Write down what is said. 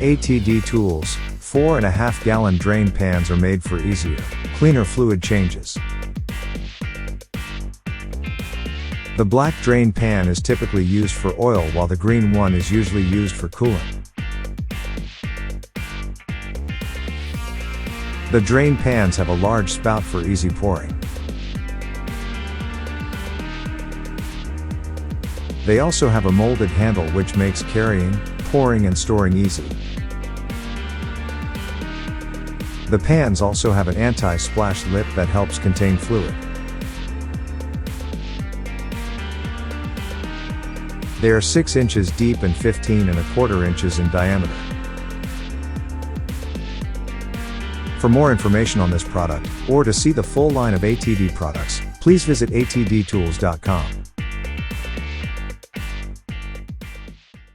ATD Tools, 4.5 gallon drain pans are made for easier, cleaner fluid changes. The black drain pan is typically used for oil while the green one is usually used for coolant. The drain pans have a large spout for easy pouring. They also have a molded handle which makes carrying, pouring and storing easy. The pans also have an anti-splash lip that helps contain fluid. They are 6 inches deep and 15.25 inches in diameter. For more information on this product, or to see the full line of ATD products, please visit atdtools.com.